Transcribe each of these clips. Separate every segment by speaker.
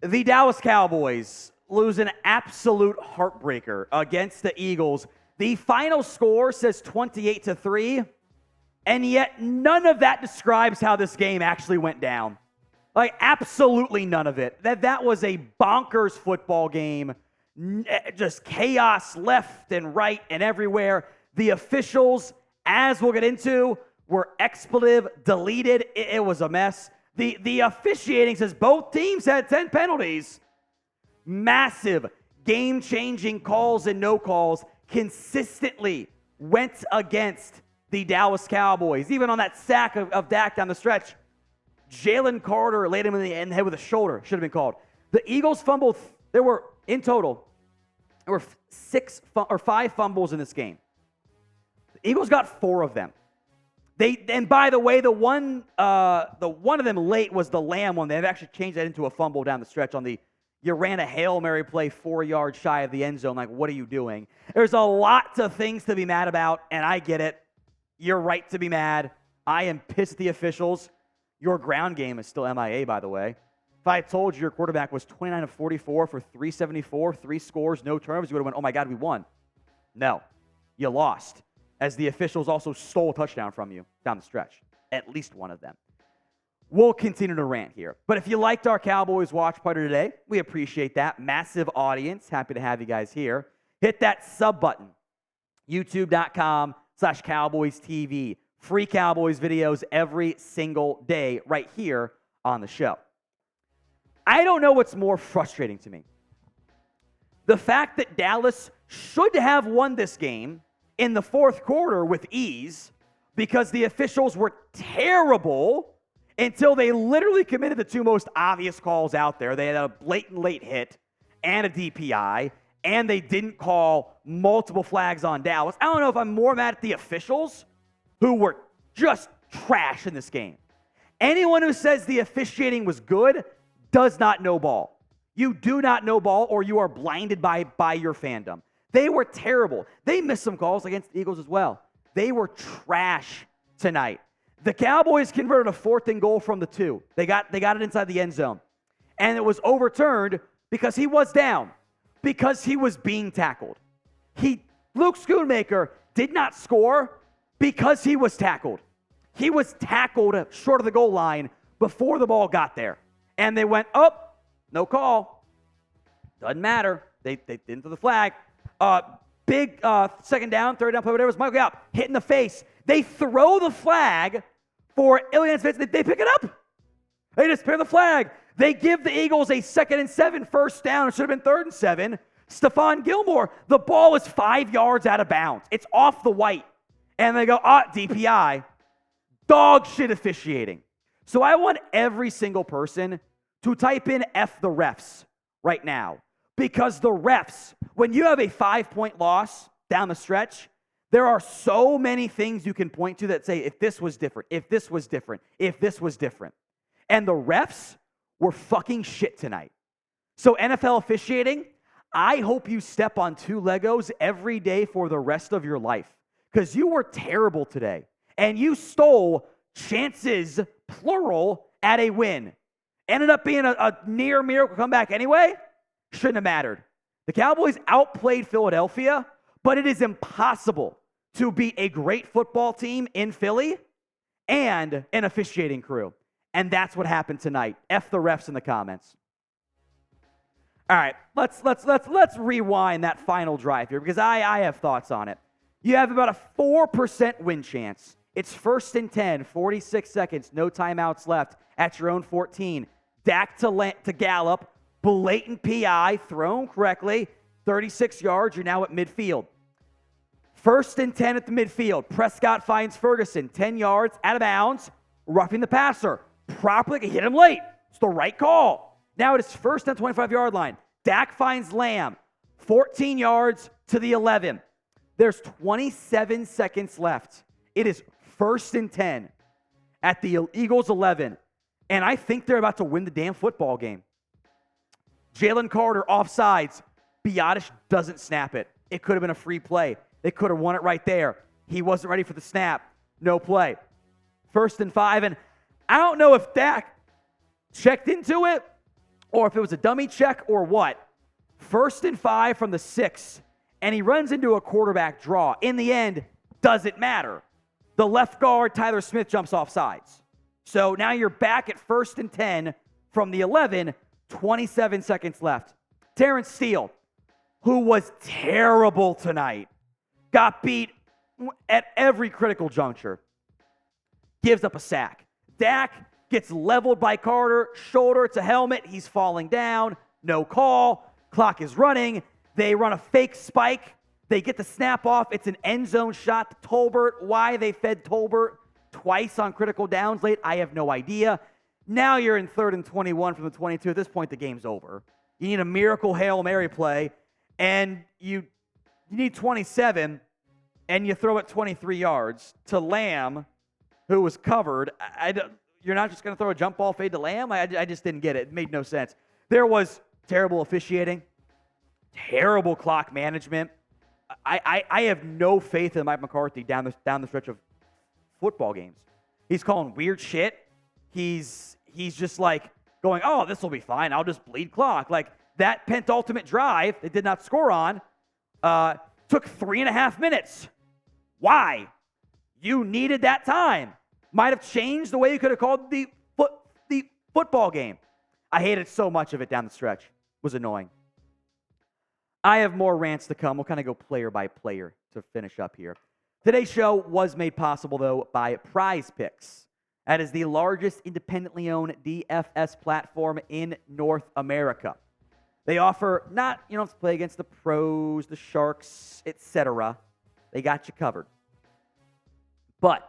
Speaker 1: The Dallas Cowboys lose an absolute heartbreaker against the Eagles. The final score says 28-3, and yet none of that describes how this game actually went down. Like, absolutely none of it. That was a bonkers football game. Just chaos left and right and everywhere. The officials, as we'll get into, were expletive, deleted. It was a mess. The officiating says both teams had 10 penalties. Massive, game-changing calls and no calls consistently went against the Dallas Cowboys. Even on that sack of Dak down the stretch, Jalen Carter laid him in the head with a shoulder. Should have been called. The Eagles fumbled. There were, in total, 5 fumbles in this game. The Eagles got 4 of them. And by the way, the one of them late was the Lamb one. They've actually changed that into a fumble down the stretch on you ran a Hail Mary play 4 yards shy of the end zone. Like, what are you doing? There's a lot of things to be mad about, and I get it. You're right to be mad. I am pissed at the officials. Your ground game is still MIA, by the way. If I told you your quarterback was 29 of 44 for 374, 3 scores, no turnovers, you would have went, oh my God, we won. No, you lost, as the officials also stole a touchdown from you down the stretch. At least one of them. We'll continue to rant here. But if you liked our Cowboys watch party today, we appreciate that. Massive audience. Happy to have you guys here. Hit that sub button. YouTube.com/Cowboys TV. Free Cowboys videos every single day right here on the show. I don't know what's more frustrating to me. The fact that Dallas should have won this game in the fourth quarter with ease because the officials were terrible until they literally committed the 2 most obvious calls out there. They had a blatant late hit and a DPI, and they didn't call multiple flags on Dallas. I don't know if I'm more mad at the officials, who were just trash in this game. Anyone who says the officiating was good does not know ball. You do not know ball, or you are blinded by your fandom. They were terrible. They missed some calls against the Eagles as well. They were trash tonight. The Cowboys converted a 4th and goal from the 2. They got it inside the end zone. And it was overturned because he was down, because he was being tackled. Luke Schoonmaker did not score because he was tackled. He was tackled short of the goal line before the ball got there. And they went, oh, no call. Doesn't matter. They didn't throw the flag. Big second down, third down play, whatever it was. Michael Gallup hit in the face. They throw the flag for Ilian Smith. They pick it up. They just pick the flag. They give the Eagles a 2nd and 7 first down. It should have been 3rd and 7. Stephon Gilmore, the ball is 5 yards out of bounds. It's off the white. And they go, DPI. Dog shit officiating. So I want every single person to type in F the refs right now. Because the refs, when you have a 5-point loss down the stretch, there are so many things you can point to that say, if this was different, if this was different, if this was different. And the refs were fucking shit tonight. So NFL officiating, I hope you step on 2 Legos every day for the rest of your life. Because you were terrible today. And you stole chances, plural, at a win. Ended up being a near miracle comeback anyway. Shouldn't have mattered. The Cowboys outplayed Philadelphia, but it is impossible to beat a great football team in Philly and an officiating crew. And that's what happened tonight. F the refs in the comments. All right, let's rewind that final drive here, because I have thoughts on it. You have about a 4% win chance. It's 1st and 10, 46 seconds, no timeouts left at your own 14. Dak to Gallup, blatant PI, thrown correctly, 36 yards, you're now at midfield. 1st and 10 at the midfield. Prescott finds Ferguson, 10 yards, out of bounds, roughing the passer. Properly hit him late. It's the right call. Now it is 1st and 25-yard line. Dak finds Lamb, 14 yards to the 11. There's 27 seconds left. It is 1st and 10 at the Eagles 11. And I think they're about to win the damn football game. Jalen Carter offsides. Biotish doesn't snap it. It could have been a free play. They could have won it right there. He wasn't ready for the snap. No play. 1st and 5. And I don't know if Dak checked into it or if it was a dummy check or what, 1st and 5 from the 6, and he runs into a quarterback draw. In the end, doesn't matter. The left guard, Tyler Smith, jumps off sides. So now you're back at 1st and 10 from the 11, 27 seconds left. Terrence Steele, who was terrible tonight, got beat at every critical juncture, gives up a sack. Dak gets leveled by Carter, shoulder to helmet. He's falling down. No call. Clock is running. They run a fake spike. They get the snap off. It's an end zone shot to Tolbert. Why they fed Tolbert twice on critical downs late, I have no idea. Now you're in 3rd and 21 from the 22. At this point, the game's over. You need a miracle Hail Mary play, and you need 27, and you throw it 23 yards to Lamb, who was covered. You're not just going to throw a jump ball fade to Lamb? I just didn't get it. It made no sense. There was terrible officiating, terrible clock management. I have no faith in Mike McCarthy down the stretch of football games. He's calling weird shit. He's just like going, oh, this will be fine. I'll just bleed clock. Like that penultimate drive they did not score on took 3.5 minutes. Why? You needed that time. Might have changed the way you could have called the football game. I hated so much of it down the stretch. It was annoying. I have more rants to come. We'll kind of go player by player to finish up here. Today's show was made possible, though, by Prize Picks. That is the largest independently owned DFS platform in North America. They offer you don't have to play against the pros, the sharks, etc. They got you covered. But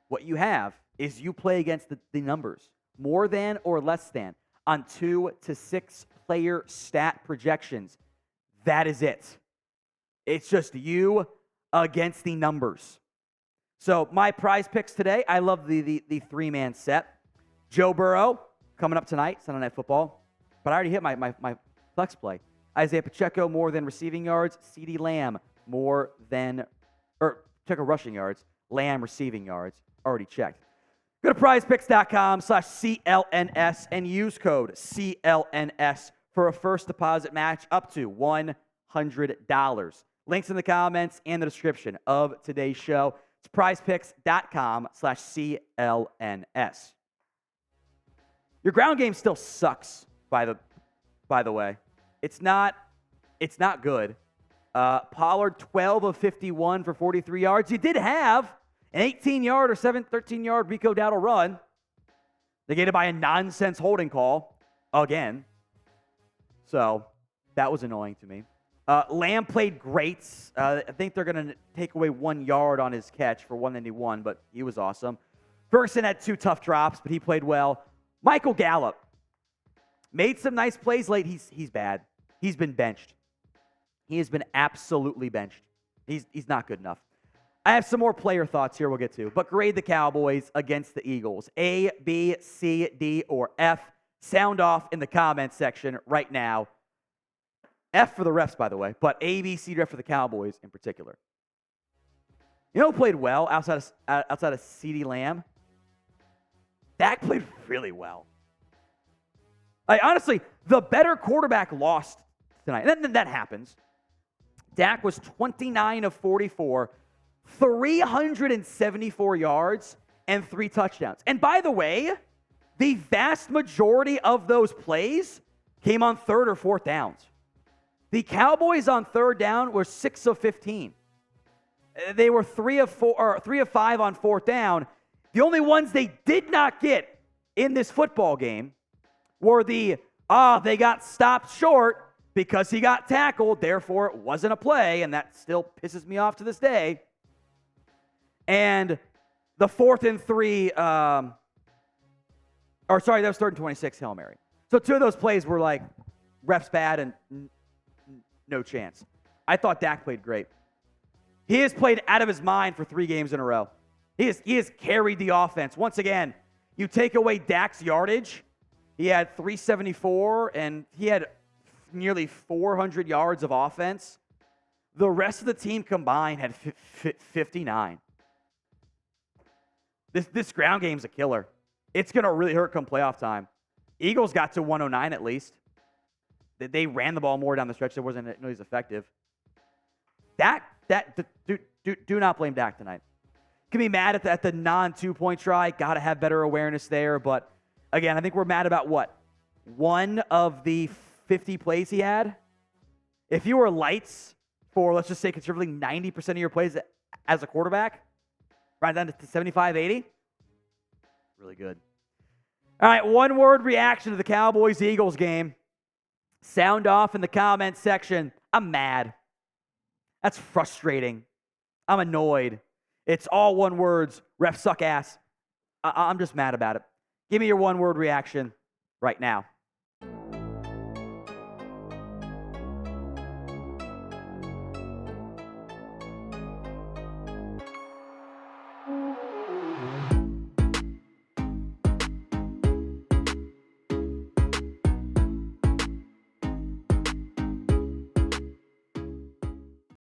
Speaker 1: what you have is you play against the numbers, more than or less than, on 2 to 6 player stat projections. That is it. It's just you against the numbers. So my Prize Picks today, I love the 3-man set. Joe Burrow coming up tonight, Sunday Night Football. But I already hit my flex play. Isaiah Pacheco more than receiving yards. CeeDee Lamb Pacheco rushing yards. Lamb receiving yards. Already checked. Go to prizepicks.com/CLNS and use code CLNS for a first deposit match up to $100. Links in the comments and the description of today's show. It's prizepicks.com/CLNS. Your ground game still sucks, by the way. It's not good. Pollard, 12 of 51 for 43 yards. You did have an 18-yard or 13-yard Rico Dowdle run, negated by a nonsense holding call again. So that was annoying to me. Lamb played great. I think they're going to take away 1 yard on his catch for 191, but he was awesome. Ferguson had 2 tough drops, but he played well. Michael Gallup made some nice plays late. He's bad. He's been benched. He has been absolutely benched. He's not good enough. I have some more player thoughts here we'll get to, but grade the Cowboys against the Eagles. A, B, C, D, or F. Sound off in the comments section right now. F for the refs, by the way, but A, B, C, D, F for the Cowboys in particular. You know who played well outside of CeeDee Lamb? Dak played really well. Honestly, the better quarterback lost tonight. That happens. Dak was 29 of 44, 374 yards, and 3 touchdowns. And by the way, the vast majority of those plays came on 3rd or 4th downs. The Cowboys on 3rd down were 6 of 15. They were 3 of 5 on 4th down. The only ones they did not get in this football game were they got stopped short because he got tackled, therefore it wasn't a play, and that still pisses me off to this day. And the 4th and 3, that was 3rd and 26, Hail Mary. So 2 of those plays were like, refs bad and no chance. I thought Dak played great. He has played out of his mind for 3 games in a row. He has carried the offense. Once again, you take away Dak's yardage, he had 374, and he had nearly 400 yards of offense. The rest of the team combined had 59. This ground game's a killer. It's going to really hurt come playoff time. Eagles got to 109 at least. They ran the ball more down the stretch. It wasn't nearly as effective. Do not blame Dak tonight. Can be mad at the non-2-point try. Got to have better awareness there. But again, I think we're mad about what? One of the 50 plays he had. If you were lights for, let's just say, conservatively 90% of your plays as a quarterback, right down to 75, 80, really good. All right, one-word reaction to the Cowboys-Eagles game. Sound off in the comment section. I'm mad. That's frustrating. I'm annoyed. It's all one words. Refs suck ass. I'm just mad about it. Give me your one-word reaction right now.